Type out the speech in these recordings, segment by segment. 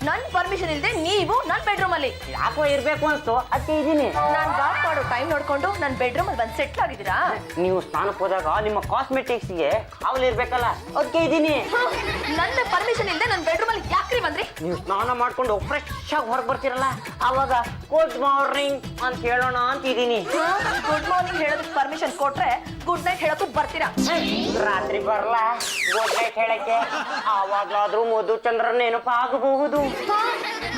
ನನ್ ಪರ್ಮಿಷನ್ ಇಲ್ದೆ ನೀವು ನನ್ ಬೆಡ್ರೂಮ್ ಅಲ್ಲಿ ಯಾಕೋ ಇರ್ಬೇಕು ಅನ್ಸ್ತು ಅದಕ್ಕೆ ಇದೀನಿ. ನಾನ್ ಬಾತ್ ಮಾಡೋ ಟೈಮ್ ನೋಡ್ಕೊಂಡು ನನ್ ಬೆಡ್ರೂಮ್ ಅಲ್ಲಿ ಬಂದ್ ಸೆಟ್ಲ್ ಆಗಿದ್ದೀರಾ? ನೀವು ಸ್ನಾನಕ್ಕೆ ಹೋದಾಗ ನಿಮ್ಮ ಕಾಸ್ಮೆಟಿಕ್ಸ್ಗೆ ಕಾವಲು ಇರ್ಬೇಕಲ್ಲ ಅದಕ್ಕೆ ಇದೀನಿ. ನನ್ನ ಪರ್ಮಿಷನ್ ಇಲ್ದೆ ನನ್ ಬೆಡ್ರೂಮ್ ಅಲ್ಲಿ ಯಾಕ್ರಿ ಬಂದ್ರಿ? ನೀವು ಸ್ನಾನ ಮಾಡ್ಕೊಂಡು ಫ್ರೆಶ್ ಆಗಿ ಹೊರಗೆ ಬರ್ತೀರಲ್ಲ ಅವಾಗ ಗುಡ್ ಮಾರ್ನಿಂಗ್ ಅಂತ ಹೇಳೋಣ ಅಂತ ಇದೀನಿ. ಗುಡ್ ಮಾರ್ನಿಂಗ್ ಹೇಳೋದಕ್ಕೆ ಪರ್ಮಿಷನ್ ಕೊಟ್ರೆ ಗುಡ್ ನೈಟ್ ಹೇಳೋದಕ್ಕೆ ಬರ್ತೀರಾ? ರಾತ್ರಿ ಬರಲ್ಲ ಗುಡ್ ನೈಟ್ ಹೇಳಕ್ಕೆ, ಆವಾಗ್ಲಾದ್ರೂ ಮಧುಚಂದ್ರ ನೆನಪಾಗಬಹುದು.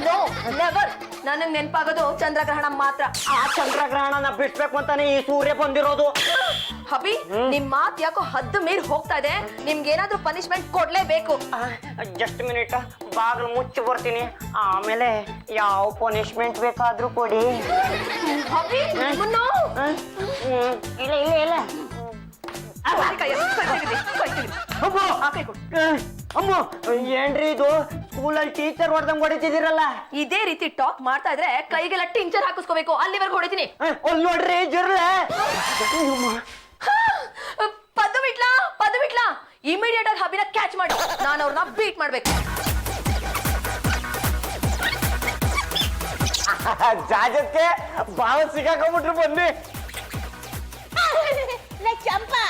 No never. ನನಗ್ ನೆನಪಾಗೋದು ಚಂದ್ರಗ್ರಹಣ ಮಾತ್ರ. ಆ ಚಂದ್ರಗ್ರಹಣನ ಬಿಡ್ಬೇಕು ಅಂತಾನೆ ಈ ಸೂರ್ಯ ಬಂದಿರೋದು. ಹಬಿ, ನಿಮ್ ಮಾತ್ ಯಾಕೋ ಹದ್ದು ಮೀರ್ ಹೋಗ್ತಾ ಇದೆ. ನಿಮ್ಗೆ ಏನಾದ್ರೂ ಪನಿಷ್ಮೆಂಟ್ ಕೊಡ್ಲೇಬೇಕು. ಜಸ್ಟ್ ಮಿನಿಟ್, ಬಾಗಿಲು ಮುಚ್ಚಿ ಬರ್ತೀನಿ, ಆಮೇಲೆ ಯಾವ ಪನಿಷ್ಮೆಂಟ್ ಬೇಕಾದ್ರೂ ಕೊಡಿ. ಹಬಿ, ನಿಮ್ಮನ್ನು ಇಲ್ಲ ಇಲ್ಲ ಇಲ್ಲ ಅಮ್ಮ, ಏನ್ರಿ ಇದು ಸ್ಕೂಲಲ್ಲಿ ಟೀಚರ್ ಹೊಡೆದಂಗ್ ಹೊಡಿತಿದ್ದೀರಲ್ಲ? ಇದೇ ರೀತಿ ಟಾಕ್ ಮಾಡ್ತಾ ಇದ್ರೆ ಕೈಗೆಲ್ಲ ಟಿಂಚರ್ ಹಾಕಿಸ್ಕೋಬೇಕು, ಅಲ್ಲಿವರೆಗೂ ಹೊಡಿತೀನಿ. ಅಲ್ಲಿ ನೋಡ್ರಿ ಜರ್ಲೆ. ಪದ್ದು ಬಿಟ್ಲಾ ಇಮಿಡಿಯೇಟ್ ಆಗಿ ಹಬಿನ ಕ್ಯಾಚ್ ಮಾಡಿ ನಾನು ಅವ್ರನ್ನ ಬೀಟ್ ಮಾಡ್ಬೇಕು. ಜಾಜಕ್ಕೆ ಬಾವ ಸಿಕ್ಕಾಕೊಂಡ್ಬಿಟ್ರು ಬನ್ನಿ. ಚಂಪಾ,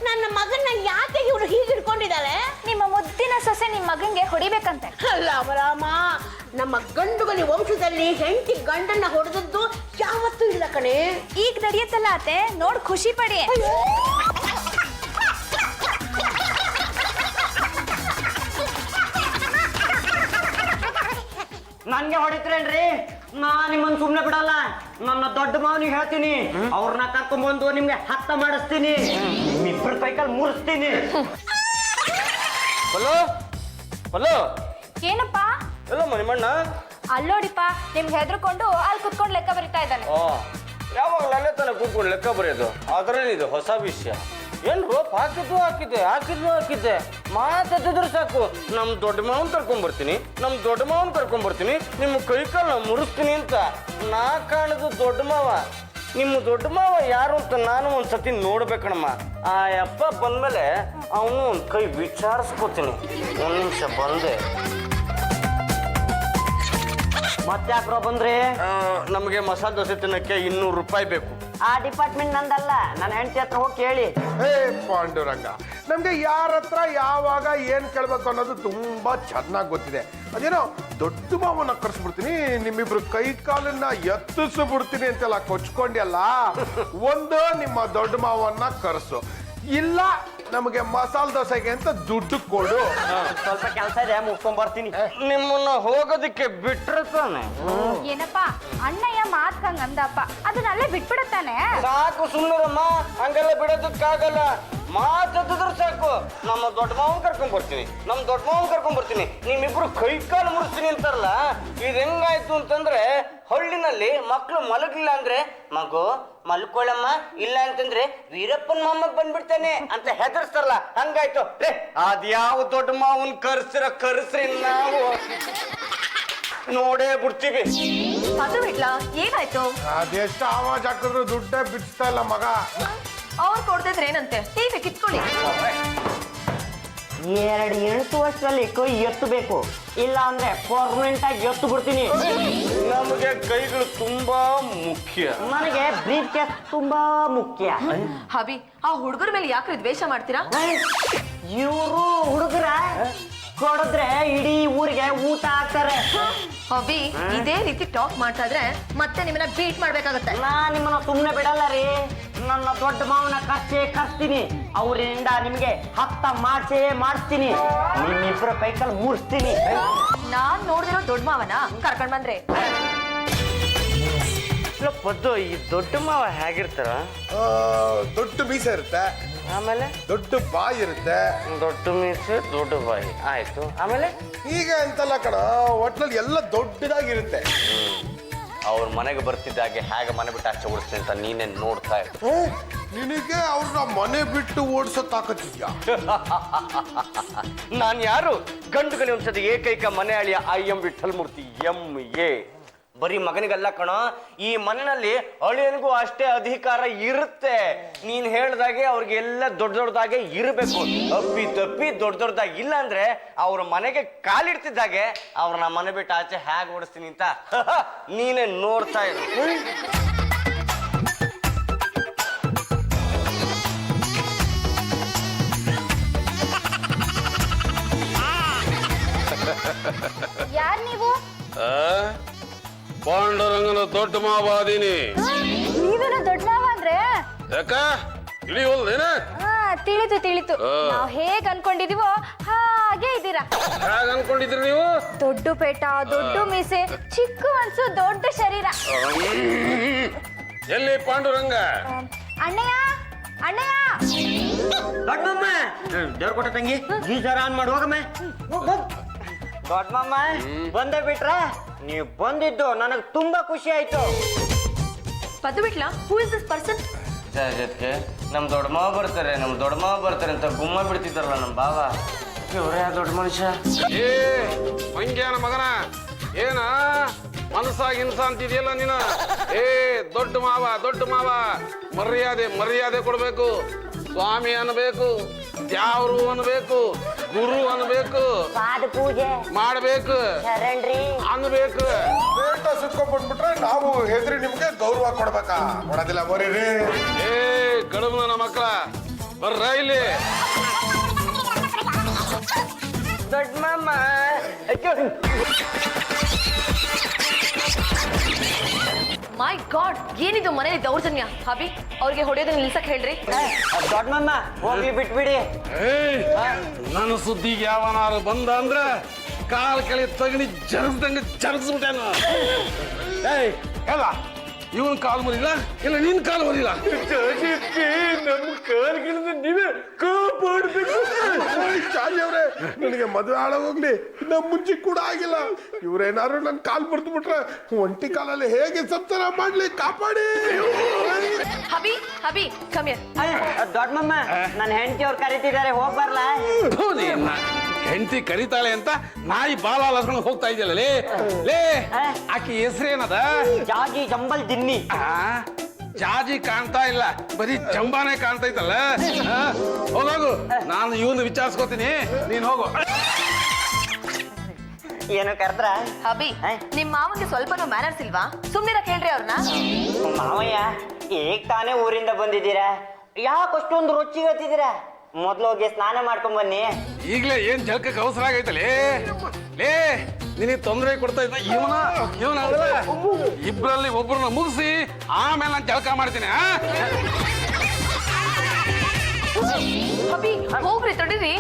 ನನ್ನ ಮಗನ್ನ ಯಾಕೆ ಇವ್ರು ಹೀಗೆ ಹಿಡ್ಕೊಂಡಿದ್ದಾಳೆ? ನಿಮ್ಮ ಮುದ್ದಿನ ಸೊಸೆ ನಿಮ್ ಮಗಂಗೆ ಹೊಡಿಬೇಕಂತೆ. ಅಲ್ಲ ಅವರಾಮ, ನಮ್ಮ ಗಂಡುಗಲಿ ವಂಶದಲ್ಲಿ ಹೆಂಡತಿ ಗಂಡನ್ನ ಹೊಡೆದದ್ದು ಯಾವತ್ತೂ ಇಲ್ಲ ಕಣೆ. ಈಗ ನಡೆಯುತ್ತಲ್ಲ ಅತ್ತೆ, ನೋಡ್ ಖುಷಿ ಪಡಿ. ನನ್ಗೆ ಹೊಡಿತ್ರೇನ್ರಿ? ನಾ ನಿಮ್ಮನ್ ಸುಮ್ನೆ ಬಿಡಲ್ಲ. ನನ್ನ ದೊಡ್ಡ ಮಾವನಿಗೆ ಹೇಳ್ತೀನಿ, ಅವ್ರನ್ನ ಕರ್ಕೊಂಡ್ಬಂದು ನಿಮ್ಗೆ ಹತ್ತ ಮಾಡಿಸ್ತೀನಿ, ನಿಮ್ಮಿಬ್ಬರ ಕೈಕಲ್ ಮುರಿಸ್ತೀನಿ. ಹಲೋ ಹಲೋ, ಏನಪ್ಪ? ಎಲ್ಲ ಮಣಿಮಣ್ಣ ಅಲ್ಲೋಡಿಪ್ಪ, ನಿಮ್ಗೆ ಹೆದರ್ಕೊಂಡು ಅಲ್ಲಿ ಕುತ್ಕೊಂಡು ಲೆಕ್ಕ ಬರಿತಾ ಇದ್ದಾನೆ. ಯಾವಾಗ ಅಲ್ಲೇ ತಾನೆ ಕೂತ್ಕೊಂಡು ಲೆಕ್ಕ ಬರೆಯೋದು, ಅದರಲ್ಲಿದು ಹೊಸ ವಿಷಯ. ಏನ್ ರೋಪ್ ಹಾಕಿದ್ದೆ ಮಾತಾಡಿದ್ರು ಸಾಕು, ನಮ್ ದೊಡ್ಡ ಮಾವನ್ ಕರ್ಕೊಂಡ್ಬರ್ತೀನಿ, ನಿಮ್ಮ ಕೈ ಕಾಲು ಮುರಿಸ್ತೀನಿ ಅಂತ. ನಾ ಕಾಣದು ದೊಡ್ಡ ಮಾವ, ನಿಮ್ಮ ದೊಡ್ಡ ಮಾವ ಯಾರು ಅಂತ ನಾನು ಒಂದ್ಸತಿ ನೋಡ್ಬೇಕಣಮ್ಮ. ಆ ಅಪ್ಪ ಬಂದ್ಮೇಲೆ ಅವನು ಒಂದ್ ಕೈ ವಿಚಾರಿಸ್ಕೋತೀನಿ. ಒಂದ್ ನಿಮಿಷ ಬಂದೆ. ಮತ್ತ್ಯಾಕ್ರೋ ಬಂದ್ರಿ? ನಮಗೆ ಮಸಾಲೆ ದೋಸೆ ತಿನ್ನಕ್ಕೆ 200 ರೂಪಾಯಿ ಬೇಕು. ಆ ಡಿಪಾರ್ಟ್ಮೆಂಟ್ ನಂದಲ್ಲ, ನನ್ನ ಹೆಂಡತಿ ಹತ್ರ ಹೋಗಿ ಕೇಳಿ. ಹೇ ಪಾಂಡುರಂಗ, ನಮ್ಗೆ ಯಾರ ಹತ್ರ ಯಾವಾಗ ಏನ್ ಕೇಳ್ಬೇಕು ಅನ್ನೋದು ತುಂಬಾ ಚೆನ್ನಾಗಿ ಗೊತ್ತಿದೆ. ಅದೇನೋ ದೊಡ್ಡ ಮಾವನ್ನ ಕರ್ಸ್ಬಿಡ್ತೀನಿ, ನಿಮ್ಮಿಬ್ರು ಕೈ ಕಾಲನ್ನ ಎತ್ತಿಸ್ಬಿಡ್ತೀನಿ ಅಂತೆಲ್ಲ ಕೊಚ್ಕೊಂಡ್ಯಲ್ಲ. ಒಂದು ನಿಮ್ಮ ದೊಡ್ಡ ಮಾವನ್ನ ಕರ್ಸು, ಇಲ್ಲ ನಮಗೆ ಮಸಾಲೆ ದೋಸೆಗೆ ಅಂತ ದುಡ್ಡು ಕೊಡು. ಸ್ವಲ್ಪ ಕೆಲಸ ಇದೆ, ಮುಗಿಸ್ಕೊಂಡ್ ಬರ್ತೀನಿ. ನಿಮ್ಮನ್ನ ಹೋಗೋದಿಕ್ಕೆ ಬಿಟ್ರೆ ತಾನೆ? ಏನಪ್ಪ ಅಣ್ಣಯ್ಯ ಮಾತ್ಕಂಗ್ ಅಂದಪ್ಪ, ಅದನ್ನಲ್ಲೇ ಬಿಟ್ಬಿಡತ್ತಾನೆ. ಸಾಕು ಸುಮ್ಮರಮ್ಮ, ಹಂಗೆಲ್ಲ ಬಿಡೋದಕ್ಕಾಗಲ್ಲ. ಮಾತಾಡಿದ್ರು ಸಾಕು, ನಮ್ಮ ದೊಡ್ಡ ಮಾವನ್ ಕರ್ಕೊಂಡ್ ಬರ್ತೀನಿ, ನಿಮ್ಮಿಬ್ರು ಕೈ ಕಾಲು ಮುರಿಸ್ತೀನಿ ಅಂತಾರಲ್ಲ. ಇದು ಹೆಂಗಾಯ್ತು ಅಂತಂದ್ರೆ, ಹಳ್ಳಿನಲ್ಲಿ ಮಕ್ಳು ಮಲಗಿಲ್ಲ ಅಂದ್ರೆ ಮಗು ಮಲ್ಕೊಳ್ಳಮ್ಮ, ಇಲ್ಲ ಅಂತಂದ್ರೆ ವೀರಪ್ಪನ್ ಮೊಮ್ಮಗ್ ಬಂದ್ಬಿಡ್ತಾನೆ ಅಂತ ಹೆದರ್ಸ್ತಾರಲ್ಲ, ಹಂಗಾಯ್ತು. ಅದ್ಯಾವ ದೊಡ್ಡ ಮಾವನ್ ಕರ್ಸ್ರಿ, ನಾವು ನೋಡೇ ಬಿಡ್ತೀವಿ. ಪದ್ದು ಬಿಟ್ಲಾ, ಏನಾಯ್ತು? ಅದೆಷ್ಟು ಆವಾಜ್ ಹಾಕಿದ್ರು ದುಡ್ಡೇ ಬಿಡಿಸ್ತಾ ಇಲ್ಲ ಮಗ. ಅವ್ರು ಕೊಡ್ತಿದ್ರೆ ಏನಂತೆ, ಟಿವಿ ಕಿತ್ಕೊಳ್ಳಿ. 2 ಎಂಟು ವರ್ಷದಲ್ಲಿ ಕೈ ಎತ್ತಬೇಕು, ಇಲ್ಲ ಅಂದ್ರೆ ಪರ್ಮನೆಂಟ್ ಆಗಿ ಎತ್ತು ಬಿಡ್ತೀನಿ. ನಮಗೆ ಕೈಗಳು ತುಂಬಾ ಮುಖ್ಯ. ನನಗೆ ಬ್ರೀಫ್ ಕೇಸ್ ತುಂಬಾ ಮುಖ್ಯ. ಹಬಿ, ಆ ಹುಡುಗರ ಮೇಲೆ ಯಾಕ್ರಿ ದ್ವೇಷ ಮಾಡ್ತೀರಾ? ಇವರು ಹುಡುಗರ ಕೊಡಿದ್ರೆ ಇಡೀ ಊರಿಗೆ ಊಟ ಹಾಕ್ತಾರೆ. ಹಬಿ, ಇದೇ ರೀತಿ ಟಾಕ್ ಮಾಡ್ತಾ ಇದ್ರೆ ಮತ್ತೆ ನಿಮ್ಮನ್ನ ಬೀಟ್ ಮಾಡ್ಬೇಕಾಗತ್ತೆ. ನಾ ನಿಮ್ಮನ್ನ ಸುಮ್ನೆ ಬಿಡಲ್ಲ ರೀ. ನನ್ನ ದೊಡ್ಡ ಮಾವನ ಕರ್ಸ್ತೀನಿ, ಅವರಿಂದ ನಿಮ್ಗೆ ಹತ್ತ ಮಾಡಿಸ್ತೀನಿ, ನಿಮ್ಮಿಬ್ರ ಕೈಕಲ್ ಮುರಿಸ್ತೀನಿ. ನಾನ್ ನೋಡಿದಿರೋ ದೊಡ್ಡ ಮಾವನ ಕರ್ಕೊಂಡ್ ಬಂದ್ರೆ ಪದ್ದು, ಈ ದೊಡ್ಡ ಮಾವ ಹೇಗಿರ್ತಾರ? ದೊಡ್ಡ ಮೀಸೆ ಇರುತ್ತೆ, ಆಮೇಲೆ ದೊಡ್ಡ ಬಾಯಿ ಇರುತ್ತೆ. ದೊಡ್ಡ ಮೀಸೆ ದೊಡ್ಡ ಬಾಯಿ, ಆಯ್ತು. ಆಮೇಲೆ ಹೀಗೆ ಅಂತಲ್ಲ ಕಣ, ಒಟ್ನಲ್ಲಿ ಎಲ್ಲ ದೊಡ್ಡದಾಗಿರುತ್ತೆ. ಅವ್ರ ಮನೆಗೆ ಬರ್ತಿದ್ದಾಗೆ ಹೇಗೆ ಮನೆ ಬಿಟ್ಟು ಆಚೆ ಓಡಿಸ್ತೀನಿ ಅಂತ ನೀನೇ ನೋಡ್ತಾ ಇರು. ನಿನಗೆ ಅವ್ರನ್ನ ಮನೆ ಬಿಟ್ಟು ಓಡಿಸೋ ತಾಕತ್ತಿದ್ಯಾ? ನಾನು ಯಾರು? ಗಂಡುಗಲಿ ಒಂದ್ಸತಿ ಏಕೈಕ ಮನೆ ಅಳಿಯ IM ವಿಠಲ್ ಮೂರ್ತಿ MA. ಬರೀ ಮಗನಿಗಲ್ಲ ಕಣೋ, ಈ ಮನೆಯಲ್ಲಿ ಅಳಿಯನಿಗೂ ಅಷ್ಟೇ ಅಧಿಕಾರ ಇರುತ್ತೆ. ನೀನ್ ಹೇಳ್ದಾಗೆ ಅವ್ರಿಗೆಲ್ಲ ದೊಡ್ಡ ದೊಡ್ಡದಾಗೆ ಇರಬೇಕು. ಅಪ್ಪಿ ತಪ್ಪಿ ದೊಡ್ಡ ದೊಡ್ಡದಾಗಿ ಇಲ್ಲ ಅಂದ್ರೆ ಅವ್ರ ಮನೆಗೆ ಕಾಲಿಡ್ತಿದ್ದಾಗೆ ಅವ್ರನ್ನ ಮನೆ ಬಿಟ್ಟು ಆಚೆ ಹೇಗೆ ಓಡಿಸ್ತೀನಿ ಅಂತ ನೀನೇ ನೋಡ್ತಾ ಇರು. ಯಾರ್ ನೀವು? ಪಾಂಡುರಂಗನ ದೊಡ್ಡ ಮಾವಾದೀನಿ. ನೀವೇನ ದೊಡ್ಡ ಮಾವ ಅಂದ್ರೆ? ಯಾಕ ತಿಳಿಯೋಲ್ದೇನ? ತಿಳಿತು. ನಾವ್ ಹೇಗ್ ಅನ್ಕೊಂಡಿದೀವೋ ಹಾಗೆ ಇದ್ದೀರಾ. ಹೇಗ ಅನ್ಕೊಂಡಿದ್ರಿ ನೀವು? ದೊಡ್ಡ ಪೇಟ, ದೊಡ್ಡ ಮೀಸೆ, ಚಿಕ್ಕ ಮನ್ಸು, ದೊಡ್ಡ ಶರೀರ. ಎಲ್ಲಿ ಪಾಂಡುರಂಗ? ಅಣ್ಣಯ್ಯ ದೊಡ್ಡಮ್ಮ ದೇವ್ರ ಕೊಟ್ಟ ತಂಗಿ ಗೀಜರ್ ಆನ್ ಮಾಡಿ ಹೋಗಮ್ಮೆ. ದೊಡ್ಡಮ್ಮ ಬಂದೇ ಬಿಟ್ರ? ನೀವು ಬಂದಿದ್ದು ನನಗೆ ತುಂಬಾ ಖುಷಿ ಆಯ್ತು. ಪದು ಬಿಟ್ಲಾ? Who is this person? ಜೊತೆಗೆ ನಮ್ ದೊಡ್ಡ ಮಾವ ಬರ್ತಾರೆ ಅಂತ ಗುಮ್ಮ ಬಿಡ್ತಿದ್ದಾರಲ್ಲ ನಮ್ ಬಾವ. ಇವರೇ ದೊಡ್ಡ ಮನುಷ್ಯ. ಏ ಮಂಗ್ಯಾನ ಮಗನ, ಏನ ಮನಸ್ಸಾಗಿ ಇನ್ಸ ಅಂತಿದೆಯಲ್ಲ ನೀನು? ಏ ದೊಡ್ಡ ಮಾವ ಮರ್ಯಾದೆ ಕೊಡ್ಬೇಕು. ಸ್ವಾಮಿ ಅನ್ಬೇಕು, ದ್ಯಾವ್ರು ಅನ್ಬೇಕು, ಗುರು ಅನ್ಬೇಕು, ಪಾದ ಪೂಜೆ ಮಾಡ್ಬೇಕು ಅನ್ಬೇಕು. ಬೇಟ ಸುತ್ಕೊಂಡ್ಬಿಟ್ಬಿಟ್ರೆ ನಾವು ಹೆದ್ರಿ ನಿಮ್ಗೆ ಗೌರವ ಕೊಡ್ಬೇಕಾ? ಕೊಡೋದಿಲ್ಲ ಬರೀರಿ. ಏ ಕಡುಬು ನನ್ನ ಮಕ್ಕಳ ಬರ್ರ ಇಲ್ಲಿ. ದೊಡ್ಡ ಮಾಮ ಮೈ ಗಾಡ್, ಏನಿದು ಮನೇಲಿ ದೌರ್ಜನ್ಯ? ಹಬಿ, ಅವ್ರಿಗೆ ಹೊಡೆಯೋದನ್ನ ನಿಲ್ಸಕ್ ಹೇಳ್ರಿ. ದೊಡ್ಡಮ್ಮ ಹೋಗ್ಲಿ ಬಿಟ್ಬಿಡಿ. ನನ್ನ ಸುದ್ದಿಗೆ ಯಾವನಾರು ಬಂದ ಅಂದ್ರ ಕಾಲ್ ಕೆಳಿ ತಗಣಿ ಜರಗಿಸ್ಬಿಟ್ಟೇನು? ಏಯ್ ಎಲ್ಲ ಇವನ್ ಕಾಲ್ ಮುರಿಲ್ಲ, ಇಲ್ಲ ನಿನ್ ಕಾಲ್ ಮುರಿಲ್ಲ. ನಮ್ ಕಾಲ್ಗಿಳಿದ ನೀವೇ ಕಾಪಾಡ್ಬೇಕು. ಚಾಲಿ ಅವ್ರೆ, ನನಗೆ ಮದುವೆ ಹಾಳ ಹೋಗ್ಲಿ, ನಮ್ಮ ಮುಂಚೆ ಕೂಡ ಆಗಿಲ್ಲ. ಇವ್ರೇನಾದ್ರು ನನ್ ಕಾಲ್ ಮುರಿದು ಬಿಟ್ರೆ ಒಂಟಿ ಕಾಲಲ್ಲಿ ಹೇಗೆ ಸಂಸಾರ ಮಾಡ್ಲಿ? ಕಾಪಾಡಿ. ಹಬಿ ಕಮ್ ಹಿಯರ್. ದೊಡ್ಡಮ್ಮ ನನ್ನ ಹೆಂಡತಿ ಅವ್ರು ಕರೀತಿದ್ದಾರೆ, ಹೋಗ್ ಬರ್ಲಾ? ಹೆಂಡತಿ ಕರಿತಾಳೆ ಅಂತ ನಾಯಿ ಬಾಲ ಲಸ್ಕೊಂಡು ಹೋಗ್ತಾ ಇದೆಯಲ್ಲ ಲೇ. ಆಕಿ ಹೆಸರೇನದ? ಜಾಜಿ ಜಂಬಲ್ ದಿನ್ನಿ. ಜಾಜಿ ಕಾಣ್ತಾ ಇಲ್ಲ, ಬರೀ ಜಂಬಾನೆ ಕಾಣ್ತೈತಲ್ಲ. ಹೋಗು, ನಾನು ಇವನು ವಿಚಾರಿಸ್ಕೋತೀನಿ, ನೀನ್ ಹೋಗು. ಏನು ಕರೆದ್ರ? ಹಬಿ, ನಿಮ್ ಮಾವನ್ಗೆ ಸ್ವಲ್ಪನೂ ಮ್ಯಾನರ್ಸ್ ಇಲ್ವಾ? ಸುಮ್ನಿರಕ್ ಹೇಳ್ರಿ ಅವ್ರನ್ನ. ಮಾವಯ್ಯ ಈಗ ತಾನೇ ಊರಿಂದ ಬಂದಿದ್ದೀರಾ, ಯಾಕೆ ಅಷ್ಟೊಂದು ರೊಚ್ಚಿಗೆ ಹತ್ತಿದ್ದೀರಾ? ಮೊದ್ಲು ಹೋಗಿ ಸ್ನಾನ ಮಾಡ್ಕೊಂಡ್ ಬನ್ನಿ. ಈಗ್ಲೇ ಏನ್ ಜಳಕಕ್ಕೆ ಅವಸರ ಆಗೈತಲೇ. ನಿನಗೆ ತೊಂದರೆ ಕೊಡ್ತಾ ಇದ್ದ ಇವನ ಇಬ್ಬರಲ್ಲಿ ಒಬ್ಬರನ್ನ ಮುಗಿಸಿ ಆಮೇಲೆ ನಾನು ಜಳಕ ಮಾಡ್ತೀನಿ. ಹಬಿ, ಹೋಗ್ರಿ, ತಡೀರಿ.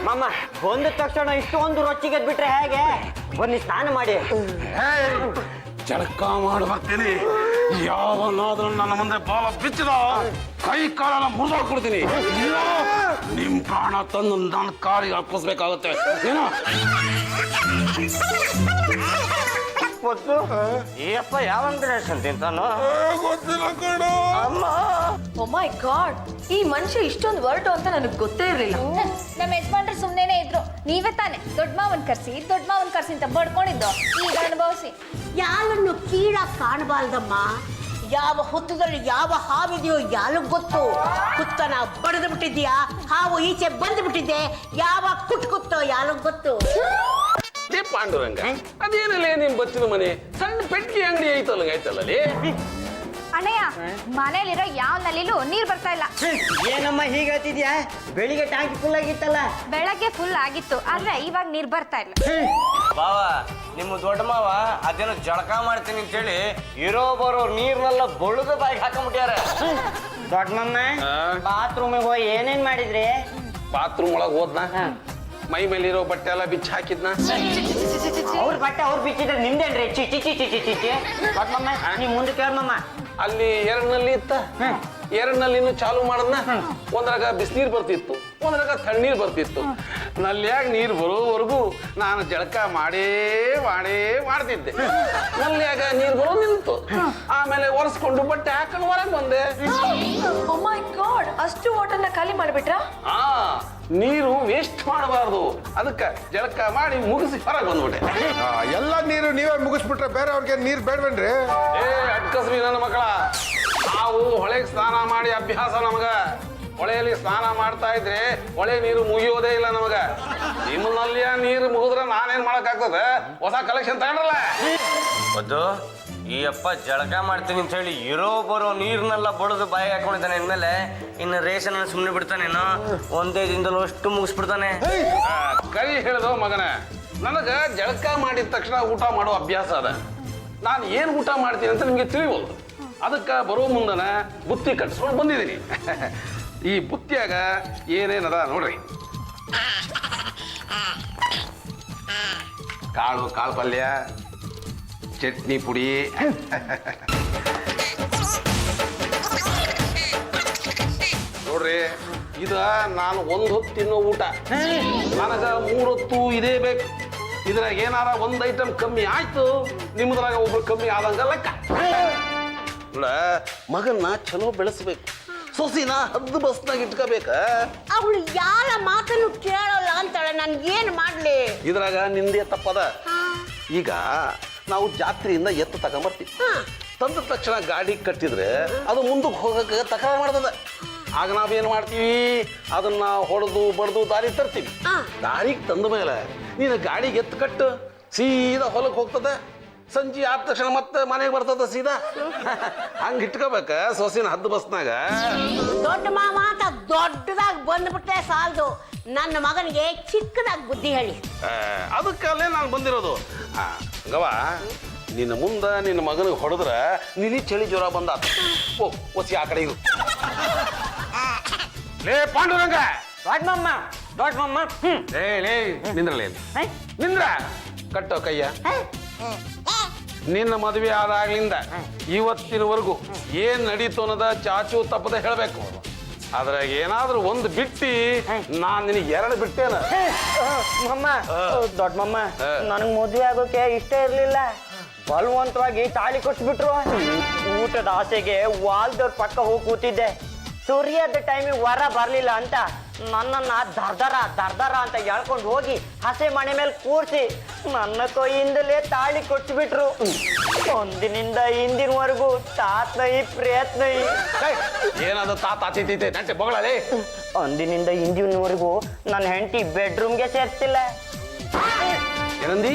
ಮಮ್ಮ ಬಂದ ತಕ್ಷಣ ಇಷ್ಟೊಂದು ರೊಚ್ಚಿಗೆ ಬಿಟ್ರೆ ಹೇಗೆ? ಬನ್ನಿ ಸ್ನಾನ ಮಾಡಿ. ಜಳಕ ಮಾಡಿ ಬರ್ತೀನಿ. ಯಾವನಾದ್ರೂ ನನ್ನ ಮುಂದೆ ಬಾಲ ಬಿಚ್ಚಿದ ಕೈ ಕಾಲೆಲ್ಲ ಮುರಿದೋಡ್ಕೊಡ್ತೀನಿ. ನಿಮ್ ಪ್ರಾಣ ತಂದು ನನ್ನ ಕಾಲಿಗೆ ಅರ್ಪಿಸ್ಬೇಕಾಗುತ್ತೆ. ಏನೋ ಏಪ್ಪ ಯಾವಂತ ತಿಂತಾನು? ಗೊತ್ತಿಲ್ಲ ಕಣ. ಓ ಮೈ ಗಾಡ್, ಈ ಮನುಷ್ಯ ಇಷ್ಟೊಂದು ವರ್ಟು ಅಂತ ನನಗೆ ಗೊತ್ತೇ ಇರಲಿಲ್ಲ. ನಮ್ಮ ಯಜಮಾನ್ರು ಸುಮ್ನೇನೆ ಇದ್ರು. ನೀವೇ ತಾನೆ ದೊಡ್ಡ ಮಾವನ್ ಕರ್ಸಿ ಅಂತ ಬಡ್ಕೊಂಡಿದ್ದು. ಈಗ ಅನುಭವಿಸಿ. ಯಾರನ್ನು ಕೀಳಾಗಿ ಕಾಣಬಾರ್ದಮ್ಮ. ಯಾವ ಹುತ್ತದಲ್ಲಿ ಯಾವ ಹಾವಿದೆಯೋ ಯಾರಿಗ್ ಗೊತ್ತು? ಹುತ್ತನ ಬಡಿದು ಬಿಟ್ಟಿದ್ಯಾ, ಹಾವು ಈಚೆ ಬಂದು ಬಿಟ್ಟಿದ್ದೆ, ಯಾವ ಕುತ್ತೋ ಯಾರಿಗ್ ಗೊತ್ತು? ಪಾಂಡುರಂಗ, ಅದೇನಲ್ಲ ನಿಮ್ ಬಚ್ಚಿನ ಮನೆ ಸಣ್ಣ ಪೆಟ್ಟಿಗೆ ಅಂಗಡಿ ಐತಲ್ಲೇ. ಅಣ್ಣಯ್ಯ, ಮನೇಲಿರೋ ಯಾವ ನಲ್ಲಿಲೂ ನೀರ್ ಬರ್ತಾ ಇಲ್ಲ. ಏನಮ್ಮ ಹೀಗೆ ಹೇಳ್ತಿದ್ಯಾ? ಬೆಳಿಗ್ಗೆ ಟ್ಯಾಂಕಿ ಫುಲ್ ಆಗಿತ್ತಲ್ಲ. ಬೆಳಗ್ಗೆ ಫುಲ್ ಆಗಿತ್ತು, ಆದ್ರೆ ಇವಾಗ ನೀರ್ ಬರ್ತಾ ಇಲ್ಲ. ಬಾವ, ನಿಮ್ಮ ದೊಡ್ಡ ಮಾವ ಅದೇನೋ ಜಳಕ ಮಾಡ್ತೀನಿ ಅಂತ ಹೇಳಿ ಇರೋ ಬರೋ ನೀರ್ನೆಲ್ಲ ಬೊಳದ ಬಾಯಿಗೆ ಹಾಕೊಂಡ್ಬಿಟ್ಯಾರ. ದೊಡ್ಡಮ್ಮ ಬಾತ್ರೂಮಿಗೆ ಹೋಗಿ ಏನೇನ್ ಮಾಡಿದ್ರಿ? ಬಾತ್ರೂಮ್ ಒಳಗೆ ಹೋದ್ನ, ಮೈ ಮೇಲಿರೋ ಬಟ್ಟೆ ಎಲ್ಲ ಬಿಚ್ಚಿ ಹಾಕಿದ್ನ. ಅವ್ರ ಬಟ್ಟೆ ಅವ್ರು ಬಿಚ್ಚಿದ್ರೆ ನಿಮ್ದೇನ್ರಿ? ಚಿಚಿ ಚಿಚಿ ಚಿಚಿ. ದೊಡ್ಡಮ್ಮ ನೀವ್ ಮುಂದೆ ಕೇಳಮ್ಮ. ಅಲ್ಲಿ ಎರಡ್ ನಲ್ಲಿ ಇತ್ತ, ಎರಡ್ ನಲ್ಲಿನೂ ಚಾಲು ಮಾಡದ್ನ. ಒಂದ್ರಾಗ ಬಿಸಿನೀರ್ ಬರ್ತಿತ್ತು, ಒಂದ್ರಾಗ ತಣ್ಣೀರ್ ಬರ್ತಿತ್ತು. ನಲ್ಯಾಗ ನೀರ್ ಬರೋವರೆಗೂ ನಾನು ಜಳಕ ಮಾಡ್ತಿದ್ದೆ. ನಲ್ಯಾಗ ನೀರ್ ಬರೋ ನಿಂತು, ಆಮೇಲೆ ಒರೆಸ್ಕೊಂಡು ಬಟ್ಟೆ ಹಾಕೊಂಡು ಹೊರಗೆ ಬಂದೆ. ಓ ಮೈ ಗಾಡ್, ಅಷ್ಟು ವಾಟರ್ನ ಖಾಲಿ ಮಾಡ್ಬಿಟ್ರಾ? ನೀರು ವೇಸ್ಟ್ ಮಾಡಬಾರ್ದು, ಅದಕ್ಕೆ ಜಳಕ ಮಾಡಿ ಮುಗಿಸಿ ಹೊರಗೆ ಬಂದ್ಬಿಟ್ಟೆ. ಎಲ್ಲ ನೀರು ನೀವೇ ಮುಗಿಸ್ಬಿಟ್ರೆ ಬೇರೆ ಅವ್ರಿಗೆ ನೀರು ಬೇಡವೇನ್ರಿ? ಏ ಅಡ್ಕಸ್ಬಿ ನನ್ನ ಮಕ್ಕಳ, ನಾವು ಹೊಳೆಗೆ ಸ್ನಾನ ಮಾಡಿ ಅಭ್ಯಾಸ ನಮಗ. ಹೊಳೆಯಲ್ಲಿ ಸ್ನಾನ ಮಾಡ್ತಾ ಇದ್ರೆ ಹೊಳೆ ನೀರು ಮುಗಿಯೋದೇ ಇಲ್ಲ ನಮಗ. ನಿಮ್ಮನಲ್ಲಿಯ ನೀರು ಮುಗಿದ್ರೆ ನಾನೇನ್ ಮಾಡಕ್ಕಾಗ್ತದೆ? ಹೊಸ ಕಲೆಕ್ಷನ್ ತಗೊಂಡ್ರಲ್ಲ. ಅದು ಈ ಅಪ್ಪ ಜಳಕ ಮಾಡ್ತೀನಿ ಅಂತ ಹೇಳಿ ಇರೋ ಬರೋ ನೀರ್ನೆಲ್ಲ ಬಡದು ಬಾಯಿ ಹಾಕೊಂಡಿದ್ದಾನೆ. ಇನ್ಮೇಲೆ ಇನ್ನು ರೇಷನ್ ಸುಮ್ಮನೆ ಬಿಡ್ತಾನೇನೋ, ಒಂದೇ ದಿನದಲ್ಲೂ ಅಷ್ಟು ಮುಗಿಸ್ಬಿಡ್ತಾನೆ. ಕರಿ ಹೇಳ್ದೋ ಮಗನ, ನನಗ ಜಳಕ ಮಾಡಿದ ತಕ್ಷಣ ಊಟ ಮಾಡೋ ಅಭ್ಯಾಸ ಅದ. ನಾನು ಏನು ಊಟ ಮಾಡ್ತೀನಿ ಅಂತ ನಿಮಗೆ ತಿಳಿಬೋದು. ಅದಕ್ಕೆ ಬರೋ ಮುಂದನ ಬುತ್ತಿ ಕಟ್ಸ್ಕೊಂಡು ಬಂದಿದ್ದೀನಿ. ಈ ಬುತ್ತಿಯಾಗ ಏನೇನದ ನೋಡ್ರಿ. ಕಾಳು ಪಲ್ಯ, ಚಟ್ನಿ ಪುಡಿ, ನೋಡ್ರಿ ಇದು ನಾನು ಒಂದು ಹೊತ್ತು ತಿನ್ನೋ ಊಟ. ನನಗ 3 ಹೊತ್ತು ಇದೇ ಬೇಕು. ಇದ್ರಾಗ ಏನಾರ ಒಂದು ಐಟಮ್ ಕಮ್ಮಿ ಆಯ್ತು, ನಿಮ್ಮದ್ರಾಗ ಒಬ್ರು ಕಮ್ಮಿ ಆದಂಗ ಲೆಕ್ಕ. ಮಗನ್ನ ಚಲೋ ಬೆಳೆಸ್ಬೇಕು, ಸೊಸಿನ ಹದ್ದು ಬಸ್ನಾಗ ಇಟ್ಕೋಬೇಕ. ಅವಳು ಯಾರ ಮಾತನ್ನು ಕೇಳಲ್ಲ ಅಂತಾಳೆ, ನನ್ಗೇನ್ ಮಾಡ್ಲಿ? ಇದ್ರಾಗ ನಿಂದೇ ತಪ್ಪದ. ಈಗ ನಾವು ಜಾತ್ರೆಯಿಂದ ಎತ್ತು ತಗೊಂಬರ್ತೀವಿ, ತಂದ ತಕ್ಷಣ ಗಾಡಿ ಕಟ್ಟಿದ್ರೆ ಅದು ಮುಂದಕ್ಕೆ ಹೋಗಕ್ಕೆ ತಕರಾರು ಮಾಡ್ತದ. ಆಗ ನಾವೇನ್ ಮಾಡ್ತೀವಿ, ಅದನ್ನ ಹೊಡೆದು ಬಡ್ದು ದಾರಿ ತರ್ತೀವಿ. ದಾರಿಗೆ ತಂದ ಮೇಲೆ ನೀನು ಗಾಡಿಗೆ ಎತ್ತು ಕಟ್ಟು ಸೀದಾ ಹೊಲಕ್ಕೆ ಹೋಗ್ತದ. ಸಂಜೆ ಆದ ತಕ್ಷಣ ಮತ್ತೆ ಮನೆಗೆ ಬರ್ತದ ಸೀದಾ. ಹಂಗ ಇಟ್ಕೋಬೇಕ ಸೊಸಿನ ಹದ್ದು ಬಸ್ನಾಗ. ದೊಡ್ಡ ಮಾವ ಅಂತ ದೊಡ್ಡದಾಗಿ ಬಂದ್ಬಿಟ್ರೆ ಸಾಲದು, ನನ್ನ ಮಗನಿಗೆ ಚಿಕ್ಕದಾಗಿ ಬುದ್ಧಿ ಹೇಳಿ. ಅದಕ್ಕಲ್ಲೇ ನಾನು ಬಂದಿರೋದು. ಗವ ನಿನ್ನ ಮುಂದೆ ನಿನ್ನ ಮಗನಿಗೆ ಹೊಡೆದ್ರ ನಿಲಿ ಚಳಿ ಜ್ವರ ಬಂದ ಒಸಿ ಆ ಕಡೆ ಇರು. ಲೇ ಪಾಂಡುರಂಗ, ದೊಡ್ಡ ಮಮ್ಮ ಲೇ ನಿಂದ್ರಲೇ, ನಿಂದ್ರ. ಕಟ್ಟೋ ಕಯ್ಯ. ನಿನ್ನ ಮದುವೆ ಆದಾಗ್ಲಿಂದ ಇವತ್ತಿನವರೆಗೂ ಏನ್ ನಡೀತು ಅನ್ನೋದ ಚಾಚು ತಪ್ಪದೆ ಹೇಳ್ಬೇಕು. ಅದ್ರಾಗ ಏನಾದ್ರೂ ಒಂದು ಬಿಟ್ಟಿ ನಾನ್ ನಿನಗೆ 2 ಬಿಟ್ಟೇನ. ಮಮ್ಮ, ದೊಡ್ಡ ಮಮ್ಮ, ನನಗ್ ಮದುವೆ ಆಗೋಕೆ ಇಷ್ಟ ಇರ್ಲಿಲ್ಲ. ಬಲವಂತವಾಗಿ ತಾಳಿ ಕೊಟ್ಬಿಟ್ರು. ಊಟದ ಆಸೆಗೆ ವಾಲ್ದವ್ರ ಪಕ್ಕ ಹೋಗಿ ಕೂತಿದ್ದೆ. ಸೂರ್ಯದ ಟೈಮಿಗೆ ವರ ಬರ್ಲಿಲ್ಲ ಅಂತ ನನ್ನನ್ನ ದರ್ದರ ಅಂತ ಎಳ್ಕೊಂಡು ಹೋಗಿ ಹಸೆ ಮನೆ ಮೇಲೆ ಕೂರ್ಸಿ ನನ್ನ ಕೈಯಿಂದಲೇ ತಾಳಿ ಕೊಟ್ಬಿಟ್ರು. ಒಂದಿನಿಂದ ಇಂದಿನವರೆಗೂ ತಾತ್ನೈ ಪ್ರಯತ್ನ. ಏನಾದ್ರು ತಾತೀತೈತೆ ನಂಟೆ ಬೊಗಳೇ. ಒಂದಿನಿಂದ ಇಂದಿನವರೆಗೂ ನನ್ನ ಹೆಂಡತಿ ಬೆಡ್ರೂಮ್ಗೆ ಸೇರ್ತಿಲ್ಲ. ಏನಂದಿ?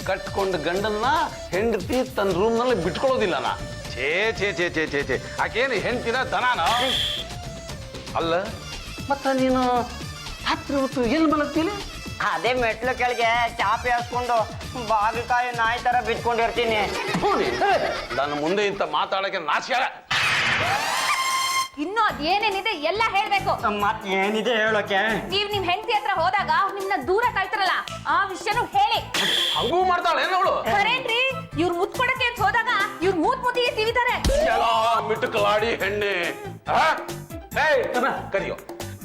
ಕಟ್ಕೊಂಡು ಗಂಡನ್ನ ಹೆಂಡತಿ ತನ್ನ ರೂಮ್ನಲ್ಲಿ ಬಿಟ್ಕೊಳ್ಳೋದಿಲ್ಲ. ನಾ ಛೇ ಛೇ ಛೇ ಛೇ ಛೇ ಛೇ ಆಕೇನು ಹೆಂಡ್ತಿನ ದನಾನ ಅಲ್ಲ. ಮತ್ತ ನೀನು ರಾತ್ರಿ ಹೊತ್ತು ಎಲ್ಲಿ ಮಲಗ್ತೀನಿ? ಅದೇ ಮೆಟ್ಲು ಕೆಳಗೆ ಚಾಪೆ ಹಾಸ್ಕೊಂಡು ಬಾಗಿಲಕಾಯಿ ನಾಯಿ ತರ ಬಿಟ್ಕೊಂಡಿರ್ತೀನಿ. ನನ್ನ ಮುಂದೆ ಇಂತ ಮಾತಾಡಕ್ಕೆ ನಾಚಿಕೆ. ಇನ್ನು ಅದೇನೇನಿದೆ ಎಲ್ಲ ಹೇಳ್ಬೇಕು. ಮತ್ ಏನಿದೆ ಹೇಳೋಕೆ? ನೀವ್ ನಿಮ್ ಹೆಂಡತಿ ಹತ್ರ ಹೋದಾಗ ನಿಮ್ನ ದೂರ ಕಳ್ತಾರಲ್ಲ, ಆ ವಿಷಯನೂ ಹೇಳಿ. ಹಂಗೂ ಮಾಡ್ತಾಳೆ ಅವಳು. ಕರೇನ್ರಿ, ಇವ್ರು ಮುತ್ ಕೊಡಕ್ಕೆ ಅಂತ ಹೋದಾಗ ಇವ್ರು ಮೂತಿಗೆ ತಿವಿತಾರೆ. ಮಿಟ್ಟುಕಲಾಡಿ ಹೆಣ್ಣೆ.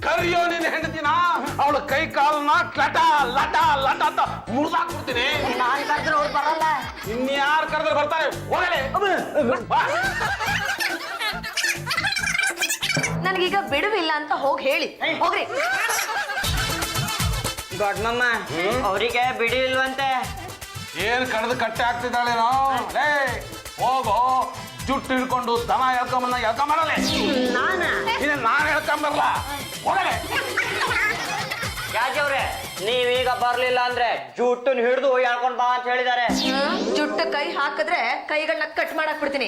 ಕರಿಯೋ ನಿನ್ನ ಹೆಂಡತಿನ, ಅವಳ ಕೈ ಕಾಲನ್ನ ಲಟ ಲಟ ಲಟ ಅಂತ ಮುರಿದಾಕ್ಬಿಡ್ತೀನಿ. ನಾನ್ ಕರೆದ್ರೆ ಅವ್ರು ಬರಲ್ಲ. ಇನ್ಯಾರು ಕರೆದ್ರೆ ಬರ್ತಾರೆ? ಹೋಗಲೇ. ನನಗೀಗ ಬಿಡುವಿಲ್ಲ ಅಂತ ಹೋಗಿ ಹೇಳಿ. ಹೋಗ್ರಿ. ದೊಡ್ಡಮ್ಮ, ಅವರಿಗೆ ಬಿಡಿ ಇಲ್ವಂತೆ. ಏನ್ ಕಡ್ದು ಕಟ್ಟೆ ಆಗ್ತಿದ್ದಾಳೇನೋ. ಲೇ ಹೋಗೋ, ಜುಟ್ಟು ಹಿಡ್ಕೊಂಡು ದನ ಎಳ್ಕೊಂಬರಲ್ಲ. ನಾನು ಎಳ್ಕೊಂಬರಲ್ಲ. ಹೋಗಲೇ. ಯಾಜವ್ರೆ, ನೀವೀಗ ಬರ್ಲಿಲ್ಲ ಅಂದ್ರೆ ಜುಟ್ಟನ್ ಹಿಡಿದು ಎಳ್ಕೊಂಡ್ ಬಾ ಅಂತ ಹೇಳಿದಾರೆ. ಜುಟ್ಟ ಕೈ ಹಾಕಿದ್ರೆ ಕೈಗಳನ್ನ ಕಟ್ ಮಾಡಕ್ ಬಿಡ್ತೀನಿ.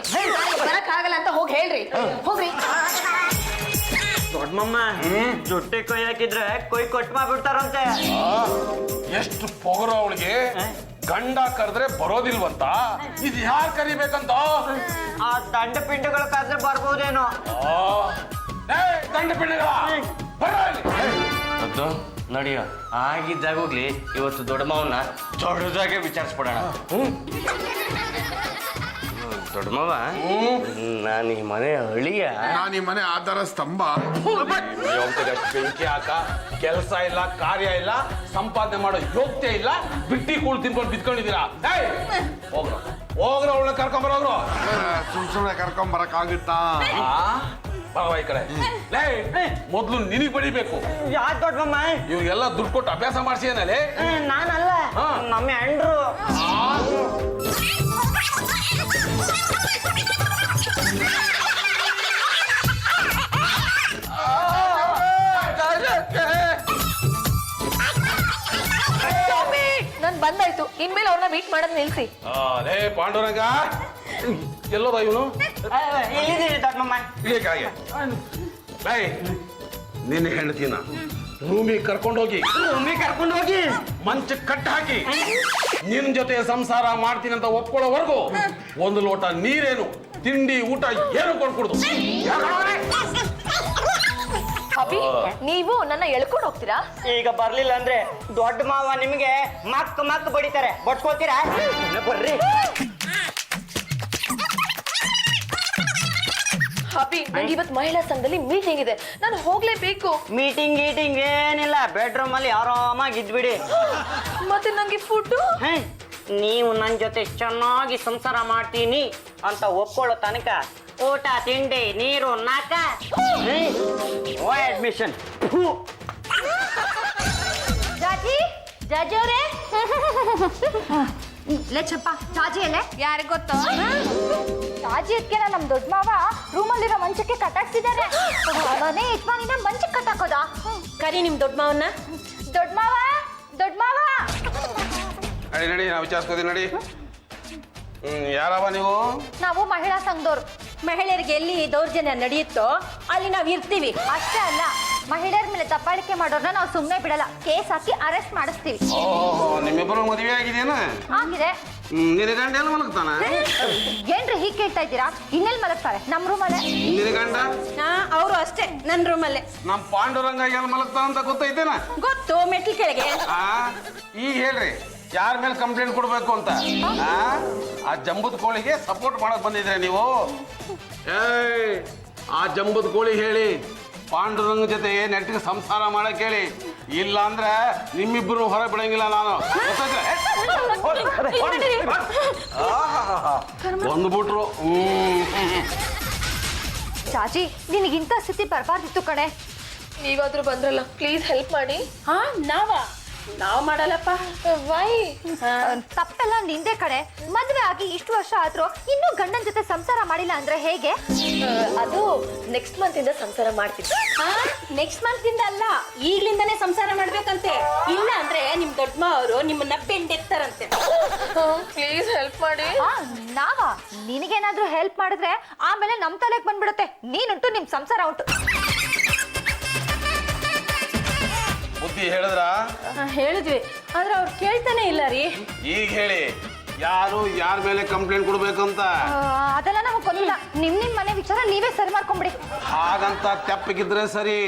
ಬರಕ್ ಆಗಲ್ಲ ಅಂತ ಹೋಗಿ ಹೇಳ್ರಿ. ಹೋಗ್ರಿ. ದೊಡ್ಡಮ್ಮ, ಜುಟ್ಟಿ ಕೈ ಹಾಕಿದ್ರೆ ಕೈ ಕಟ್ ಮಾಡ್ಬಿಡ್ತಾರಂತೆ. ಎಷ್ಟು ಪೊಗರು ಅವಳಿಗೆ. ಗಂಡ ಕರೆದ್ರೆ ಬರೋದಿಲ್ವಂತ. ಇದು ಯಾರು ಕರಿಬೇಕಂತ? ಆ ದಂಡ ಪಿಂಡಗಳ ಕರೆದ್ರೆ ಬರ್ಬೋದೇನೋ. ದಂಡ ಪಿಂಡಗಳ ನಡಿಯ ಆಗಿದ್ದಾಗ ಹೋಗ್ಲಿ. ಇವತ್ತು ದೊಡ್ಡ ಮಾವನ್ನ ದೊಡ್ಡದಾಗೆ ವಿಚಾರಿಸ್ಬಿಡೋಣ. ದೊಡ್ಡ ಮಾವ, ನಾನು ಈ ಮನೆ ಅಳಿಯ. ನಾನು ಈ ಮನೆ ಆಧಾರ ಸ್ತಂಭ. ಬೆಂಕಿ ಹಾಕ ಕೆಲಸ ಇಲ್ಲ, ಕಾರ್ಯ ಇಲ್ಲ, ಸಂಪಾದನೆ ಮಾಡೋ ಯೋಗ್ಯತೆ ಇಲ್ಲ, ಬಿಟ್ಟಿ ಕೂಳು ತಿನ್ಕೊಂಡು ಬಿದ್ಕೊಂಡಿದ್ದೀರಾ. ಹೋಗ್ರ ಅವಳನ್ನ ಕರ್ಕೊಂಬರೋಗ್ರು. ಸುಮ್ನೆ ಕರ್ಕೊಂಬರಕ್ ಆಗುತ್ತಾ? ಬರವ ಈ ಕಡೆ ಲೇ ಮೊದ್ಲು ನಿನಗ್ ಬಡಿಬೇಕು. ಯಾಕೆ ದೊಡ್ಡ ಮಾಮ? ಇವ್ರಿಗೆಲ್ಲ ದುಡ್ಡು ಕೊಟ್ಟು ಅಭ್ಯಾಸ ಮಾಡಿಸಿಯನಲ್ಲೇ. ನಾನಲ್ಲ, ಹಾ. ನಮ್ಮ ಹೆಂಡ್ರು. ನನ್ ಬಂದಾಯ್ತು, ಇನ್ಮೇಲೆ ಅವ್ರನ್ನ ಮೀಟ್ ಮಾಡೋದ್ ನಿಲ್ಸಿ. ಲೇ ಪಾಂಡುರಂಗ, ಎಲ್ಲೋದ ಇವನು? ಇಲ್ಲಿದ್ದೀರಿ ದೊಡ್ಡ ಮಾಮ. ಹಾಗೆ ಲೇ ನಿನ್ನ ಹೆಂಡತಿನ ರೂಮಿಗೆ ಕರ್ಕೊಂಡೋಗಿ ಕರ್ಕೊಂಡು ಹೋಗಿ ಮಂಚ ಕಟ್ಟ ಹಾಕಿ ನಿನ್ ಜೊತೆ ಸಂಸಾರ ಮಾಡ್ತೀನಿ ಅಂತ ಒಪ್ಕೊಳ್ಳೋವರೆಗೂ ಒಂದು ಲೋಟ ನೀರೇನು ತಿಂಡಿ ಊಟ ಏನು ಕೊಡ್ಕೊಡ್ದು. ಅಭಿ, ನೀವು ನನ್ನ ಎಳ್ಕೊಂಡು ಹೋಗ್ತೀರಾ? ಈಗ ಬರ್ಲಿಲ್ಲ ಅಂದ್ರೆ ದೊಡ್ಡ ಮಾವ ನಿಮಗೆ ಮಕ್ ಬಡಿತಾರೆ. ಬಡ್ಸ್ಕೊಳ್ತೀರಾ? ಬರ್ರಿ. ಅಭಿ, ನಂಗೆ ಇವತ್ತು ಮಹಿಳಾ ಸಂಘದಲ್ಲಿ ಮೀಟಿಂಗ್ ಇದೆ, ನಾನು ಹೋಗ್ಲೇಬೇಕು. ಮೀಟಿಂಗ್ ಗೀಟಿಂಗ್ ಏನಿಲ್ಲ, ಬೆಡ್ರೂಮ್ ಅಲ್ಲಿ ಆರಾಮಾಗಿ ಇದ್ಬಿಡಿ. ಮತ್ತೆ ನಂಗೆ ಫುಡ್ ನೀವು ನನ್ನ ಜೊತೆ ಚೆನ್ನಾಗಿ ಸಂಸಾರ ಮಾಡ್ತೀನಿ ಅಂತ ಒಪ್ಕೊಳ್ಳೋ ತನಕ ಊಟ ತಿಂಡಿ ನೀರು ನಾಕ ಓ ಅಡ್ಮಿಷನ್. ಜಾಜಿ ಅವರೇ ಲೇಚಪ್ಪ ಚಾಜಿ ಅಲ್ಲೇ ಯಾರಿಗೆ ಗೊತ್ತು? ಚಾಜಿ ಅದಕ್ಕೆ ನಮ್ ದೊಡ್ಡ ಮಾವ ರೂಮಲ್ಲಿರೋ ಮಂಚಕ್ಕೆ ಕಟ್ಟಾಕ್ಸಿದ್ದಾರೆ. ಮನೆ ಯಜಮಾನಿನ ಮಂಚಕ್ಕೆ ಕಟ್ಟಾಕೋದಾ? ಕರಿ ನಿಮ್ ದೊಡ್ಡ ಮಾವನ್ನ. ದೊಡ್ಡ ಮಾವ, ದೊಡ್ಡ ಮಾವ. ನಡಿ ನಡಿ, ನಾವು ವಿಚಾರಿಸ್ಕೋತೀವಿ ನಡಿ. ಯಾರವ ನೀವು? ನಾವು ಮಹಿಳಾ ಸಂಘದವ್ರು. ಮಹಿಳೆಯರಿಗೆ ಎಲ್ಲಿ ದೌರ್ಜನ್ಯ ನಡೆಯುತ್ತೋ ಅಲ್ಲಿ ನಾವು ಇರ್ತೀವಿ. ಅಷ್ಟೇ ಅಲ್ಲ, ಮಹಿಳೆಯರ ಮೇಲೆ ದಬ್ಬಾಳಿಕೆ ಮಾಡೋರ್ನ ನಾವು ಸುಮ್ಮನೆ ಬಿಡಲ್ಲ, ಕೇಸ್ ಹಾಕಿ ಅರೆಸ್ಟ್ ಮಾಡಿಸ್ತೀವಿ. ಓಹೋ, ನಿಮ್ಮಿಬ್ಬರು ಮದುವೆ ಆಗಿದೆಯೇನ? ಆಗಿದೆ. ನಿನ್ನ ಗಂಡ ಎಲ್ಲಿ ಮಲಗ್ತಾನ? ಏನ್ರಿ ಹೀಗೆ ಕೇಳ್ತಾ ಇದ್ದೀರಾ? ಇನ್ನೆಲ್ಲಿ ಮಲಗ್ತಾರೆ? ನಮ್ಮ ರೂಮಲ್ಲೇ. ನಿನ್ನ ಗಂಡ? ಅವರು ಅಷ್ಟೇ ನನ್ನ ರೂಮಲ್ಲೇ. ನಮ್ಮ ಪಾಂಡುರಂಗ ಎಲ್ಲಿ ಮಲಗ್ತಾನ ಅಂತ ಗೊತ್ತೈತೇನ? ಗೊತ್ತು, ಮೆಟ್ಲು ಕೆಳಗೆ. ಈಗ ಹೇಳ್ರಿ, ಯಾರ ಮೇಲೆ ಕಂಪ್ಲೇಂಟ್ ಕೊಡ್ಬೇಕು ಅಂತ? ಆ ಜಂಬದ ಕೋಳಿಗೆ ಸಪೋರ್ಟ್ ಮಾಡಕ್ ಬಂದಿದ್ರೆ ನೀವು? ಆ ಜಂಬದ ಕೋಳಿ ಹೇಳಿ ಪಾಂಡುರಂಗ ಜೊತೆ ನೆಟ್ಟಿಗೆ ಸಂಸಾರ ಮಾಡಕ್ ಹೇಳಿ, ಇಲ್ಲ ಅಂದ್ರೆ ನಿಮ್ಮಿಬ್ಬರು ಹೊರ ಬಿಡಂಗಿಲ್ಲ ನಾನು. ಬಂದ್ಬಿಟ್ರು. ಚಾಚಿ, ನಿನಗಿಂತ ಸ್ಥಿತಿ ಬರಬಾರ್ದಿತ್ತು ಕಣೆ. ನೀವಾದ್ರೂ ಬಂದ್ರಲ್ಲ, ಪ್ಲೀಸ್ ಹೆಲ್ಪ್ ಮಾಡಿ. ಹಾ, ನಾವು ಮಾಡಲ್ಲಪ್ಪ. ವೈ? ತಪ್ಪೆಲ್ಲ ನಿಂದೆ ಕಡೆ. ಮದ್ವೆ ಆಗಿ ಇಷ್ಟು ವರ್ಷ ಆದ್ರೂ ಇನ್ನೂ ಗಂಡನ ಜೊತೆ ಸಂಸಾರ ಮಾಡಿಲ್ಲ ಅಂದ್ರೆ ಹೇಗೆ? ಅದು ನೆಕ್ಸ್ಟ್ ಮಂತ್ ಇಂದ ಸಂಸಾರ ಮಾಡ್ತೀನಿ. ನೆಕ್ಸ್ಟ್ ಮಂತ್ ಇಂದ ಅಲ್ಲ, ಈಗ್ಲಿಂದಾನೇ ಸಂಸಾರ ಮಾಡ್ಬೇಕಂತೆ. ಇಲ್ಲ ಅಂದ್ರೆ ನಿಮ್ ದೊಡ್ಡ ಮಾವರು ನಿಮ್ಮನ್ನ ಬೆಂಡೆತ್ತಾರಂತೆ. ಪ್ಲೀಸ್ ಹೆಲ್ಪ್ ಮಾಡಿ. ನಾವ ನಿನಗೇನಾದ್ರೂ ಹೆಲ್ಪ್ ಮಾಡಿದ್ರೆ ಆಮೇಲೆ ನಮ್ ತಲೆಗೆ ಬಂದ್ಬಿಡುತ್ತೆ. ನೀನುಂಟು, ನಿಮ್ ಸಂಸಾರ ಉಂಟು. ಬುದ್ಧಿ ಹೇಳಿದ್ರ? ಹೇಳಿದ್ವಿ, ಆದ್ರೆ ಅವ್ರು ಕೇಳ್ತಾನೆ ಇಲ್ಲ ರೀ. ಈಗ ಹೇಳಿ, ಯಾರು ಯಾರ ಮೇಲೆ ಕಂಪ್ಲೇಂಟ್ ಕೊಡ್ಬೇಕಂತ? ಅದೆಲ್ಲ ನಮಗ್ ಗೊತ್ತಿಲ್ಲ. ನಿಮ್ ಮನೆ ವಿಚಾರ ನೀವೇ ಸರಿ ಮಾಡ್ಕೊಂಬಿಡಿ. ಹಾಗಂತ ತೆಪ್ಪಗಿದ್ರೆ ಸರಿ.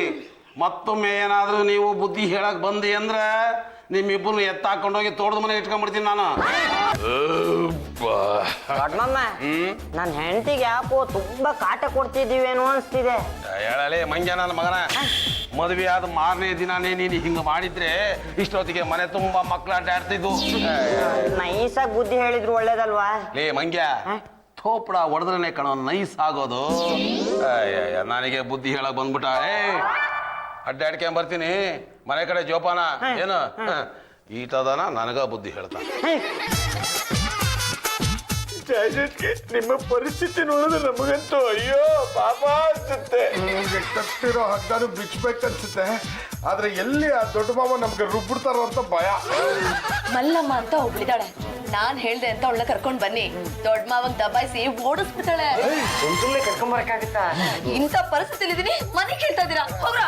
ಮತ್ತೊಮ್ಮೆ ಏನಾದ್ರೂ ನೀವು ಬುದ್ಧಿ ಹೇಳಕ್ ಬಂದಿ ಅಂದ್ರೆ ನಿಮ್ಮಿಬ್ಬರು ಎತ್ತಾಕೊಂಡೋಗಿ ತೋಟದ ಮನೆ ಇಟ್ಕೊಂಡ್ಬಿಡ್ತೀನಿ ನಾನು. ದೊಡ್ಡಮ್ಮ, ನನ್ನ ಹೆಂಡತಿಗೆ ಯಾಕೋ ತುಂಬಾ ಕಾಟ ಕೊಡ್ತಿದ್ದೀವೇನೋ ಅನ್ಸ್ತಿದೆ. ಹೇಳಲೇ ಮಂಗ್ಯ ನನ್ನ ಮಗನ, ಮದುವೆ ಆದ ಮಾರನೇ ದಿನಾನೇ ನೀನು ಹಿಂಗ ಮಾಡಿದ್ರೆ ಇಷ್ಟೊತ್ತಿಗೆ ಮನೆ ತುಂಬಾ ಮಕ್ಳು ಅಡ್ಡಾಡ್ತಿದ್ವು. ನೈಸಾಗಿ ಬುದ್ಧಿ ಹೇಳಿದ್ರು ಒಳ್ಳೇದಲ್ವಾ? ಲೇ ಮಂಗ್ಯ, ಥೋಪಡ ಹೊಡೆದ್ರೆ ಕಣೋ ನೈಸ್ ಆಗೋದು. ನನಗೆ ಬುದ್ಧಿ ಹೇಳಕ್ ಬಂದ್ಬಿಟ್ಟ. ಅಡ್ಡಾಡ್ಕೊಂಡ್ ಬರ್ತೀನಿ ಮನೆ ಕಡೆ ಜೋಪಾನ. ಏನು ಈಟದನ ನನಗ ಬುದ್ಧಿ ಹೇಳ್ತಾನೆ. ನಿಮ್ಮ ಪರಿಸ್ಥಿತಿ ನೋಡಿದ್ರೆ ನಮಗಂತೂ ಅಯ್ಯೋ ಪಾಪ ಅನ್ಸುತ್ತೆ. ನಮ್ಗೆ ಕಟ್ಟಿರೋ ಹಗ್ಗನು ಬಿಚ್ಚಬೇಕನ್ಸುತ್ತೆ. ಆದ್ರೆ ಎಲ್ಲಿ ಆ ದೊಡ್ಡ ಮಾವ ನಮ್ಗೆ ರುಬ್ಬಿಡ್ತಾರೋ ಅಂತ ಭಯ. ಮಲ್ಲಮ್ಮ ಅಂತ ಒಬ್ಳಿದಾಳೆ, ನಾನ್ ಹೇಳ್ದೆ ಅಂತ ಅವಳನ್ನ ಕರ್ಕೊಂಡ್ ಬನ್ನಿ. ದೊಡ್ಡ ಮಾವಂಗ್ ದಬಾಯಿಸಿ ಓಡಿಸ್ಬಿಡ್ತಾಳೆ. ಸುಮ್ಮನೆ ಕರ್ಕೊಂಬರಕ್ಕಾಗತ್ತಾ? ಇಂಥ ಪರಿಸ್ಥಿತಿ ಇದೀನಿ, ಮನೆ ಕೇಳ್ತಾ ಇದೀರಾ? ಹೋಗ್ರ.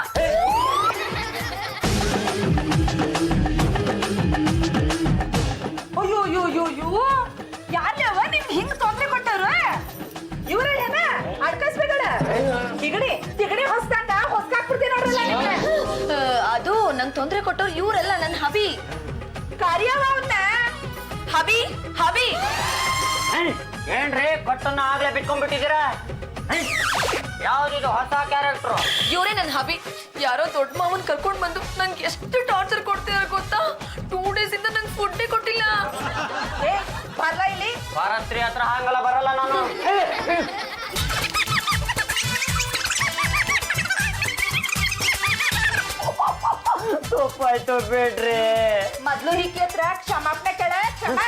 ಅಯ್ಯೋ, ಯಾರ್ಯಾವ ನಿಮ್ಗೆ ಹಿಂಗ್ ತೊಂದ್ರೆ ಕೊಟ್ಟವ್ರು? ಇವ್ರ ಏನ ಅಡ್ಕಸ್ಬೇಕಡ? ತಿಗಡಿ ಹೊಸ್ದಂಗ ಹೊಸ್ಕಾಕ್ಬಿಡ್ತೀನಿ ನೋಡ್ರಲ್ಲ. ಅದು ನಂಗೆ ತೊಂದ್ರೆ ಕೊಟ್ಟವ್ರು ಇವರೆಲ್ಲ ನನ್ನ ಹಬಿ. ಕಾರ್ಯವ ಅವನ್ನ ಹಬಿ. ಏನ್ರಿ ಕಟ್ಟನ್ನ ಆಗ್ಲೇ ಬಿಟ್ಕೊಂಡ್ಬಿಟ್ಟಿದ್ದೀರಾ? ಯಾವ್ದಿದು ಹೊಸ ಕ್ಯಾರೆಕ್ಟ್ರು? ಇವರೇ ನನ್ನ ಹಬಿ. ಯಾರೋ ದೊಡ್ಡ ಮಾವನ್ ಕರ್ಕೊಂಡ್ ಬಂದು ನನ್ಗೆ ಎಷ್ಟು ಟಾರ್ಚರ್ ಕೊಡ್ತಿದಾರೆ ಗೊತ್ತಾ? 2 days ಇಂದ ನಂಗೆ ಫುಡ್ಡೇ ಕೊಟ್ಟಿಲ್ಲ. ಬರ್ಲ ಇಲ್ಲಿ. ಭಾರತ್ರಿ ಹತ್ರ ಹಂಗಲ್ಲ ಬರಲ್ಲ ನಾನು. ತಪ್ಪಾಯ್ತು ಬಿಡ್ರಿ. ಮೊದ್ಲು ಹಿಕ್ಕಿ ಹತ್ರ ಕ್ಷಮಾಪಣೆ ಕೇಳ ಕ್ಷಮ.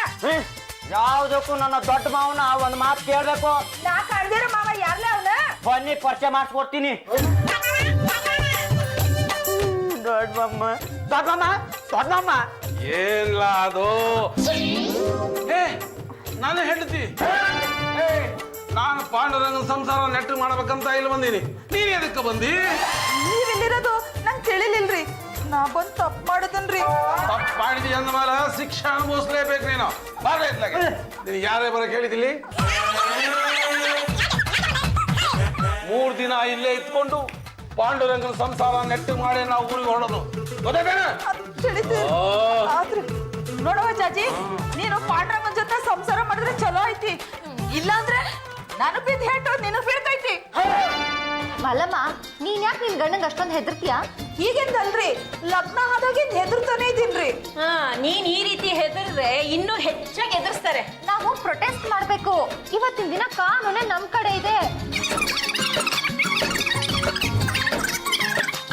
ಯಾವ್ದಕ್ಕೂ ನನ್ನ ದೊಡ್ಡ ಮಾವನ ಒಂದ್ ಮಾತು ಕೇಳ್ಬೇಕು. ನಾ ಕಳ್ದಿರೋ ಮಾವ ಯಾರ್ಲ ಅವನ? ಬನ್ನಿ ಪರಿಚಯ ಮಾಡಿಸ್ಕೊಡ್ತೀನಿ. ದೊಡ್ಡ ಮಾಮ ದೊಡ್ಡ ಮಾಮ ದೊಡ್ಡ ಮಾಮ. ಏನ್ಲ ಅದು? ಏ ನಾನು ಹೆಂಡತಿ. ಏ ನಾನು ಪಾಂಡುರಂಗನ ಸಂಸಾರ ನೆಟ್ಟು ಮಾಡ್ಬೇಕಂತ ಇಲ್ಲಿ ಬಂದೀನಿ. ನೀನ್ ಎದಕ್ಕೆ ಬಂದಿ? ನೀವಿಲ್ಲಿರೋದು ನಂಗೆ ತಿಳಿಲಿಲ್ರಿ. ನಾ ಬಂದು ತಪ್ಪು ಮಾಡುದನ್ರಿ. ತಪ್ಪು ಮಾಡಿದಿ ಅಂದ ಮೇಲೆ ಶಿಕ್ಷೆ ಅನುಭವಿಸ್ಲೇಬೇಕು ನೀನು. ಬಾರ ಇತ್ಲಾಗೆ ನೀನು ಯಾರೇ ಬರಕ್ ಹೇಳಿದಿಲ್ಲಿ? 3 ದಿನ ಇಲ್ಲೇ ಇತ್ಕೊಂಡು ಪಾಂಡುರಂಗನ ಸಂಸಾರ ನೆಟ್ಟು ಮಾಡಿ ನಾವು ಊರಿಗೆ ಹೊರಡೋದು ಗೊತ್ತಾಯ್ತೇನೆ? ಆದ್ರೆ ನೋಡವ ಜಾಜಿ, ನೀನು ಪಾಂಡ್ರಂಗನ್ ಜೊತೆ ಸಂಸಾರ ಮಾಡಿದ್ರೆ ಚಲೋ ಐತಿ. ಇಲ್ಲಾಂದ್ರೆ ನಾನು ಬಿದ್ದು ಹೇಟು ನಿನಗ್ ಬೀಳ್ತೈತಿ. ಮಲ್ಲಮ್ಮ, ನೀನ್ ಯಾಕೆ ನಿನ್ ಗಂಡಂಗ್ ಅಷ್ಟೊಂದು ಹೆದರ್ತೀಯ? ಈಗಿಂದಲ್ರಿ, ಲಗ್ನ ಆದಾಗಿಂದ ಹೆದರ್ತಾನೆ ಇದೀನ್ರಿ. ನೀನ್ ಈ ರೀತಿ ಹೆದರ್ರೆ ಇನ್ನೂ ಹೆಚ್ಚಾಗಿ ಎದುರಿಸ್ತಾರೆ. ನಾವು ಪ್ರೊಟೆಸ್ಟ್ ಮಾಡ್ಬೇಕು. ಇವತ್ತಿನ ದಿನ ಕಾನೂನೇ ನಮ್ ಕಡೆ ಇದೆ.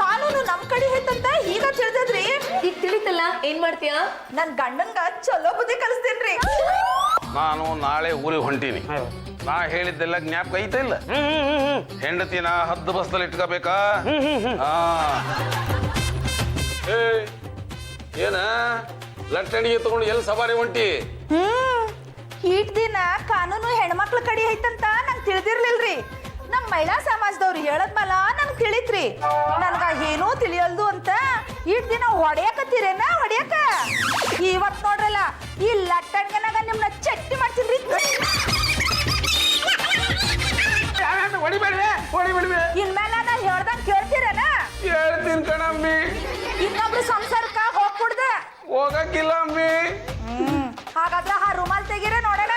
ಕಾನೂನು ನಮ್ ಕಡೆ ಐತಂತ ಈಗ ತಿಳಿದದ್ರಿ. ಈಗ ತಿಳಿತಲ್ಲ, ಏನ್ ಮಾಡ್ತೀಯ? ನನ್ ಗಂಡಂಗ ಚಲೋ ಬುದ್ಧಿ ಕಲಿಸ್ತೇನ್ರಿ. ನಾನು ನಾಳೆ ಊರಿಗೆ ಹೊಂಟೀನಿ. ನಾ ಹೇಳಿದ್ದೆಲ್ಲ ಜ್ಞಾಪಕ ಐತ ಇಲ್ಲ? ಹೆಂಡತಿನ ಹದ್ದು ಬಸ್ದಲ್ಲಿ ಇಟ್ಕೋಬೇಕಾ? ಏನ ಲಟ್ಟಣಿಗೆ ತಗೊಂಡು ಎಲ್ಲಿ ಸವಾರಿ ಹೊಂಟಿ? ಈಟ್ ದಿನ ಕಾನೂನು ಹೆಣ್ಮಕ್ಳ ಕಡೆ ಐತಂತ ನಂಗೆ ತಿಳಿದಿರ್ಲಿಲ್ರಿ. ನಮ್ ಮಹಿಳಾ ಸಮಾಜದವ್ರು ಹೇಳದ್ಮಲ ನಂಗೆ ತಿಳಿತ್ರಿ. ನನ್ಗ ಏನೂ ತಿಳಿಯಲ್ದು ಅಂತ ಈಟ್ ದಿನ ಹೊಡೆಯಕತ್ತೀರೇನ? ಹೊಡೆಯಕ ಇವತ್ ನೋಡ್ರಲ್ಲ, ಈ ಲಟ್ಟಣ್ಗನಾಗ ನಿಮ್ನ ಚಟ್ನಿ ಮಾಡ್ತೀನಿ. ಇನ್ಮೇಲೆ ನಾ ಹೇಳ್ದಂಗ್ ಕೇಳ್ತೀರೇನ? ಹೇಳ್ತೀನಿ ಕಣಮ್ಮಿ. ಇನ್ನೊಬ್ರು ಸಂಸಾರಕ್ಕ ಹೋಗ್ಬಿಡ್ದ ಹೋಗಕ್ಕಿಲ್ಲ ಅಮ್ಮಿ. ಹಾಗಾದ್ರ ಆ ರುಮಾಲ್ ತೆಗೀರ ನೋಡೋಣ.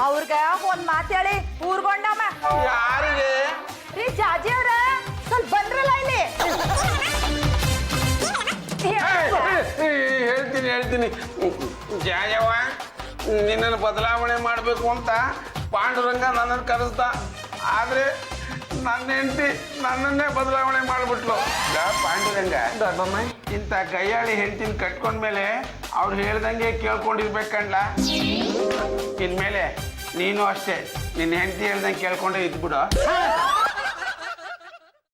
ಅವ್ರಗ ಒಂದ್ ಮಾತು ಹೇಳಿ ಊರ್ಗೊಂಡಮ್ಮ. ಯಾರಿಗೆ? ರೀ ಜಾಜಿ ಅವ್ರ, ಸ್ವಲ್ಪ ಬಂದ್ರಲ್ಲ ಇಲ್ಲಿ. ಹೇಳ್ತೀನಿ ಜಾಯವ್ವ, ನಿನ್ನನ್ನು ಬದಲಾವಣೆ ಮಾಡಬೇಕು ಅಂತ ಪಾಂಡುರಂಗ ನನ್ನನ್ನು ಕರೆಸ್ದ. ಆದ್ರೆ ನನ್ನ ಹೆಂಡತಿ ನನ್ನನ್ನೇ ಬದಲಾವಣೆ ಮಾಡ್ಬಿಟ್ಲು. ಪಾಂಡುರಂಗ ಇಂಥ ಕೈಯಾಳಿ ಹೆಂಡತಿನ ಕಟ್ಕೊಂಡ್ಮೇಲೆ ಅವ್ರು ಹೇಳ್ದಂಗೆ ಕೇಳ್ಕೊಂಡಿರ್ಬೇಕಂಡ್ಲ. ಇನ್ಮೇಲೆ ನೀನು ಅಷ್ಟೇ ನಿನ್ನ ಹೆಂಡತಿ ಹೇಳ್ದಂಗೆ ಕೇಳ್ಕೊಂಡೇ ಇದ್ಬಿಡು.